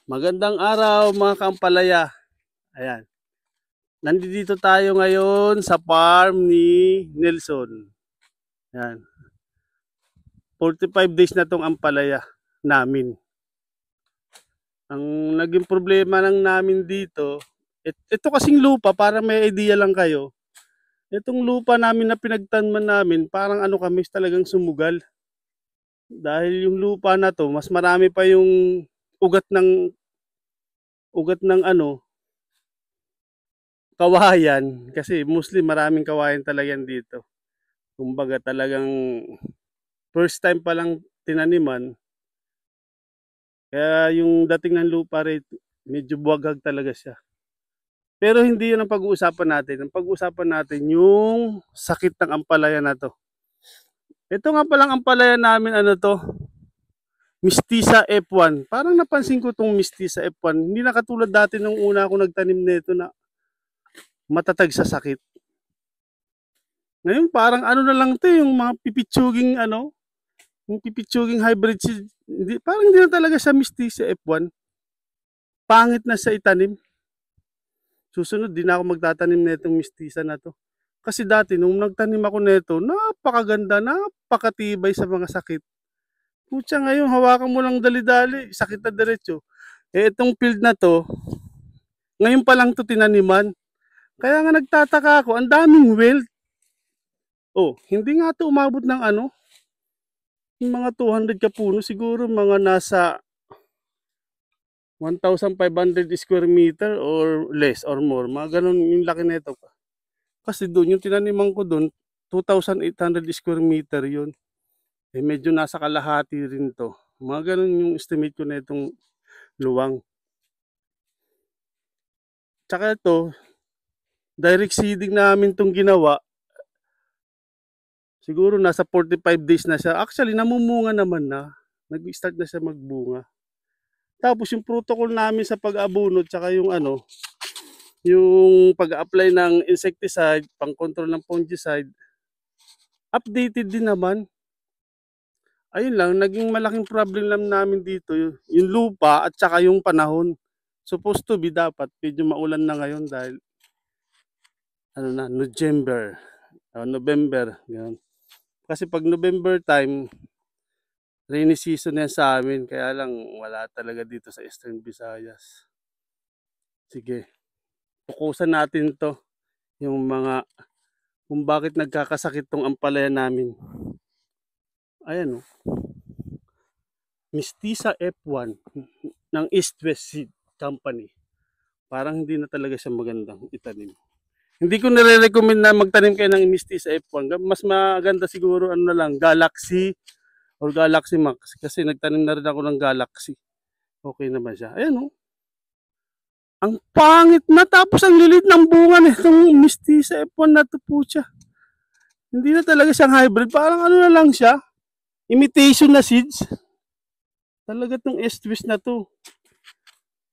Magandang araw mga kaampalaya. Ayan. Nandito tayo ngayon sa farm ni Nelson. Ayan. 45 days na tong ampalaya namin. Ang naging problema lang namin dito, ito kasing lupa, para may idea lang kayo. Itong lupa namin na pinagtanman namin, parang ano kami, talagang sumugal. Dahil yung lupa na to, mas marami pa yung ugat ng ugat ng ano, kawayan, kasi mostly maraming kawayan talaga dito. Kumbaga talagang first time pa lang tinaniman, kaya yung dating ng lupa rito, medyo buwagag talaga siya. Pero hindi yun ang pag-uusapan natin. Ang pag-uusapan natin yung sakit ng ampalaya na to. Ito nga palang ampalaya namin, ano to, Mistisa F1. Parang napansin ko tong Mistisa F1. Hindi na katulad dati nung una ako nagtanim nito na matatag sa sakit. Ngayon parang ano na lang to, yung mga pipitsuging ano, yung pipitsuging hybrid seed, hindi, parang hindi na talaga siya Mistisa F1. Pangit na sa itanim. Susunod, di na ako magtatanim na itong Mistisa na to. Kasi dati, nung nagtanim ako nito, napakaganda, napakatibay sa mga sakit. Putya, ngayon, hawakan mo lang dali-dali, sakit na diretso. Eh, itong field na to, ngayon pa lang to tinaniman. Kaya nga nagtataka ako, ang daming wild. Oh, hindi nga to umabot ng ano, yung mga 200 ka puno, siguro mga nasa 1,500 square meter or less or more. Mga ganun yung laki nito. Kasi doon, yung tinaniman ko doon, 2,800 square meter yun. Eh medyo nasa kalahati rin to. Mga ganun yung estimate ko na itong luwang. Tsaka ito, direct seeding namin itong ginawa. Siguro nasa 45 days na siya. Actually, namumunga naman na. Nag-start na siya magbunga. Tapos yung protocol namin sa pag-abunod, tsaka yung ano, yung pag-apply ng insecticide, pang-control ng fungicide, updated din naman. Ayun lang, naging malaking problem lang namin dito, yung lupa at saka yung panahon. Supposed to be dapat, medyo maulan na ngayon dahil ano na, November, ganun. Kasi pag November time, rainy season yan sa amin, kaya lang wala talaga dito sa Eastern Visayas. Sige, pukusan natin to, yung mga, kung bakit nagkakasakit tong ampalaya namin. Ayan o, Mistisa F1 ng East West Seed Company. Parang hindi na talaga siya magandang itanim. Hindi ko nire-recommend na magtanim kayo ng Mistisa F1. Mas maganda siguro ano na lang, Galaxy or Galaxy Max. Kasi nagtanim na rin ako ng Galaxy. Okay naman siya. Ayan o. Ang pangit na, tapos ang lilit ng bunga nitong Mistisa F1 na to po siya. Hindi na talaga siyang hybrid. Parang ano na lang siya. Imitation na seeds. Talaga tong East-West na to.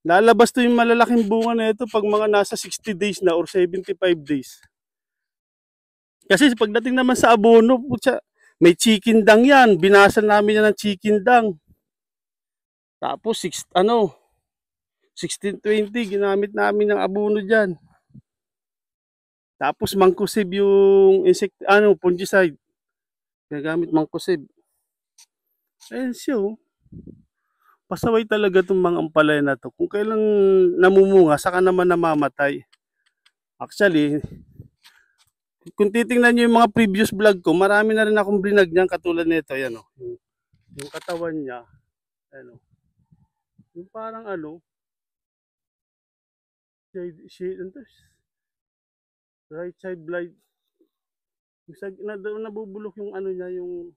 Lalabas to yung malalaking bunga na ito pag mga nasa 60 days na or 75 days. Kasi pagdating naman sa abono, putya, may chicken dang yan. Binasan namin yan ng chicken dang. Tapos 1620 ginamit namin ng abono diyan. Tapos mangkusib yung fungicide. Gagamit mangkusib. Ayun siya oh. Pasaway talaga itong mga ampalaya na to. Kung kailang namumunga, saka naman namamatay. Actually, kung titingnan nyo yung mga previous vlog ko, marami na rin akong brinag niyan katulad nito. Yan oh. Yung katawan niya. Ano, yung parang ano, right side blind. Nabubulok yung ano niya, yung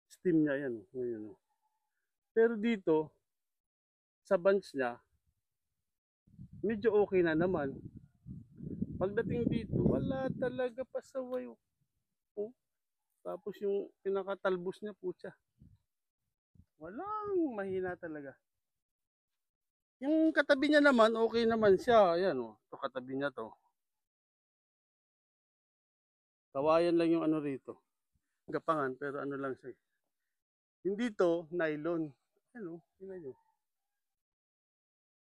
stem niya. Yan, ngayon. Pero dito, sa bunch niya, medyo okay na naman. Pagdating dito, wala talaga pasaway. Oh. Tapos yung pinakatalbos niya po siya. Walang mahina talaga. Yung katabi niya naman, okay naman siya. Ayan oh, ito katabi niya to. Kawayan lang yung ano rito. Gapangan, pero ano lang siya. Hindi to, nylon. Ano, yun.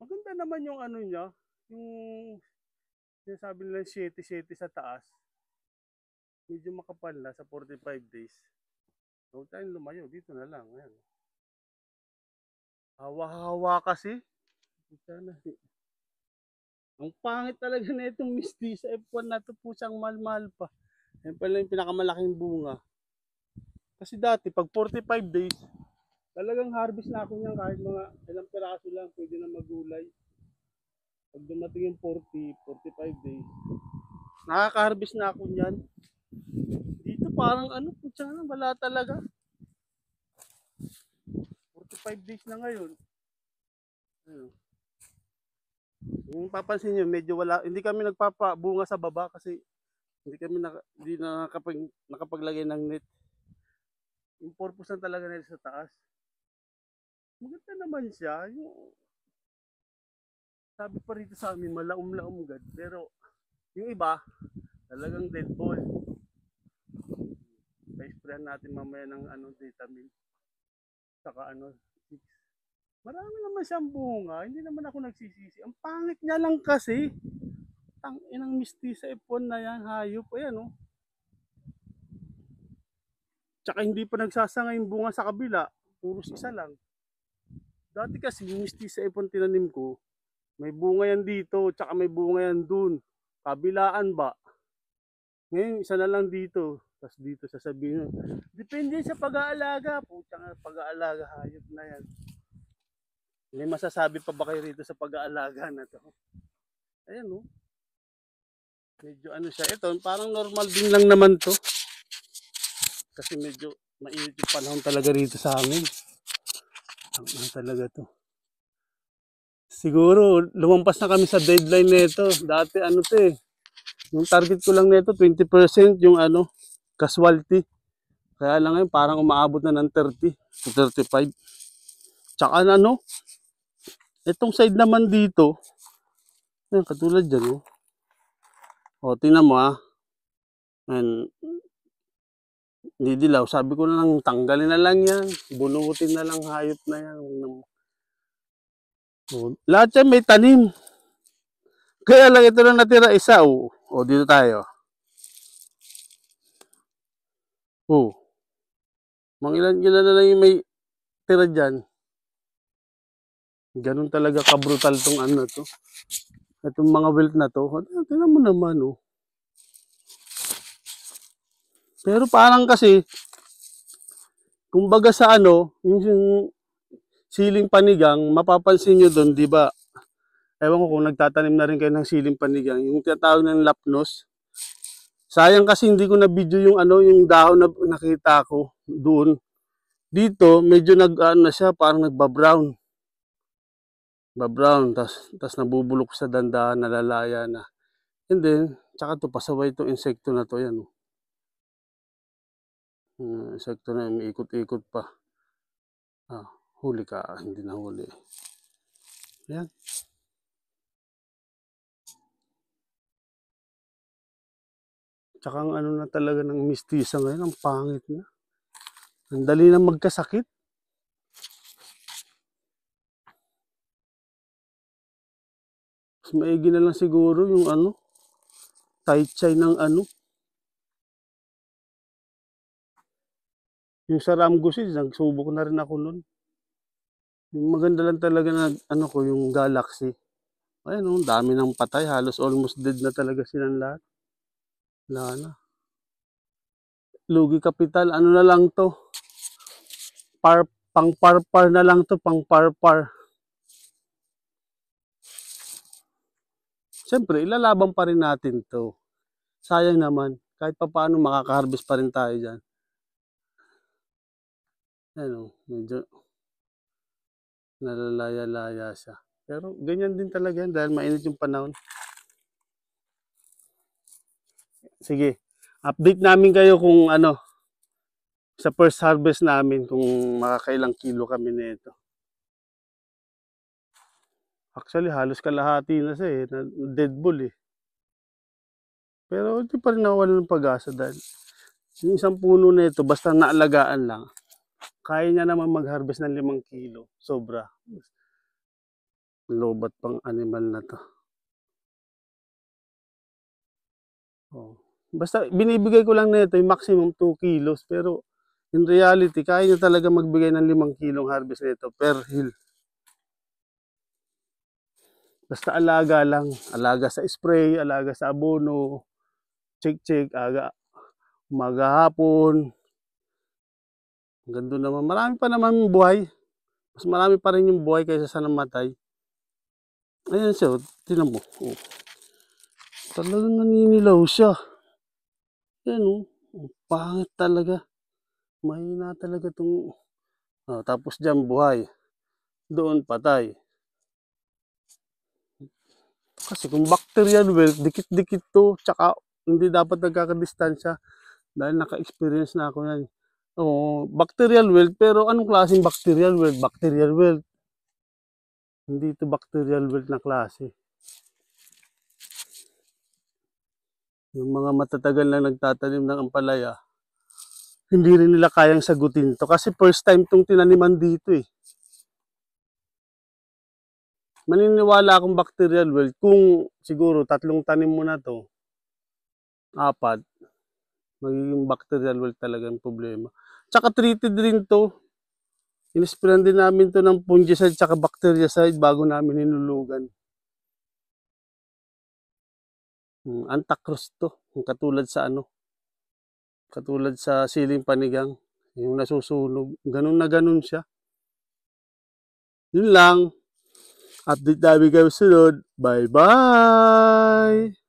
Maganda naman yung ano niya, yung sinasabi nila 7-7 sa taas. Medyo makapal na sa 45 days. Huwag tayong lumayo, dito na lang. Ayan. Hawa-hawa kasi. Sana. Ang pangit talaga na itong Misty sa F1 na ito po siyang mahal pa. Yan pala yung pinakamalaking bunga. Kasi dati, pag 45 days, talagang harvest na ako niyan kahit mga ilang piraso lang, pwede na magulay. Pag dumating yung 40, 45 days, nakaka-harvest na ako niyan. Dito parang ano, putya na, wala talaga. 45 days na ngayon. Ayun. Kung papansin nyo, medyo wala, hindi kami nagpapabunga sa baba kasi hindi kami hindi nakapaglagay ng net. Yung purpose lang talaga nila sa taas. Maganda naman siya. Yung, sabi pa rito sa amin, malaom-laom agad. Pero yung iba, talagang dead ball. Pa-sprayan natin mamaya ng vitamin. Saka 6. Marami naman siyang bunga. Hindi naman ako nagsisisi. Ang pangit niya lang kasi. Tang inang Misty sa ipon na yan. Hayop. Ayan oh. Tsaka hindi pa nagsasanga yung bunga sa kabila. Puros isa lang. Dati kasi yung Misty sa ipon tinanim ko, may bunga yan dito. Tsaka may bunga yan dun. Kabilaan ba? Ngayon isa na lang dito. Tapos dito sasabihin. Depende sa pag-aalaga. Putang pag-aalaga. Hayop na yan. May masasabi pa ba kayo rito sa pag-aalaga na to? Ayan o. Medyo ano siya. Ito, parang normal din lang naman to. Kasi medyo mainit yung panahon talaga rito sa amin. Ano talaga to. Siguro, lumampas na kami sa deadline nito. Dati ano to eh. Yung target ko lang nito, 20% yung casualty. Kaya lang ngayon, parang umaabot na ng 30 to 35. Tsaka itong side naman dito, yan, katulad dyan, o, tingnan mo and hindi dilaw. Sabi ko na lang, tanggalin na lang yan, bunutin na lang, hayop na yan. O, lahat yan may tanim. Kaya lang ito na natira isa, o dito tayo. Mangilan na lang yung may tira dyan. Ganun talaga kabrutal tong to. Itong mga wilt na to. Tingnan mo naman Pero parang kasi, kumbaga sa yung siling panigang, mapapansin nyo doon, di ba? Ewan ko kung nagtatanim na rin kayo ng siling panigang, yung tinatawag ng lapnos. Sayang kasi hindi ko na video yung yung dahon na nakita ko doon. Dito, medyo na siya, parang nagba-brown. Ba-brown, tas nabubulok sa dandahan, nalalaya na. And then, tsaka to pasaway itong insekto na to, yan. Insekto na may ikot-ikot pa. Huli ka, hindi na huli. Yan. Tsaka ang na talaga ng mistisa ngayon, ang pangit na. Ang dali na magkasakit. Mas maigi na lang siguro yung taichay ng yung sa Ramgusis, nagsubok na rin ako nun. Yung maganda lang talaga na ko, yung Galaxy. Ayun dami ng patay, halos almost dead na talaga silang lahat. Wala na. Lugi kapital, na lang to. Pang parpar na lang to, pang parpar. Siyempre, ilalaban pa rin natin to. Sayang naman, kahit pa paano makaka-harvest pa rin tayo dyan. Medyo nalalaya-laya siya. Pero ganyan din talaga yan dahil mainit yung panahon. Sige, update namin kayo kung sa first harvest namin kung makakailang kilo kami nito. Actually, halos kalahati na siya dead ball Pero hindi pa rin nawala ng pag-asa dahil yung isang puno nito, basta naalagaan lang, kaya niya naman mag-harvest ng 5 kilo. Sobra. Lobat pang animal na to. Oh. Basta binibigay ko lang nito yung maximum 2 kilos pero in reality kaya niya talaga magbigay ng 5 kilong harvest nito per hill. Basta alaga lang, alaga sa spray, alaga sa abono, check, aga, umaga, hapon. Ganda naman. Marami pa naman buhay. Mas marami pa rin yung buhay kaysa sa namatay. Ayan siya, tinan mo. Oh. Talagang naninilaw siya. Yan oh. Pangit talaga. Mahina talaga itong... Oh, tapos dyan buhay. Doon patay. Kasi kung bacterial well, dikit-dikit to. Tsaka hindi dapat nagkakadistansya. Dahil naka-experience na ako yan. Oo, bacterial well. Pero anong klaseng bacterial well? Bacterial well. Hindi ito bacterial well na klase. Yung mga matatagal na nagtatanim ng ampalaya, hindi rin nila kayang sagutin to kasi first time tong tinaniman dito eh. Maniniwala akong bacterial well kung siguro 3 tanim mo na to, 4, magiging bacterial well talaga ang problema. Tsaka treated rin to. Inispiran din namin to ng fungicide tsaka bactericide bago namin hinulugan. Antacross to, katulad sa katulad sa siling panigang, yung nasusunog, ganun na ganun siya. Yun lang. Update namin kayo sunod. Bye-bye!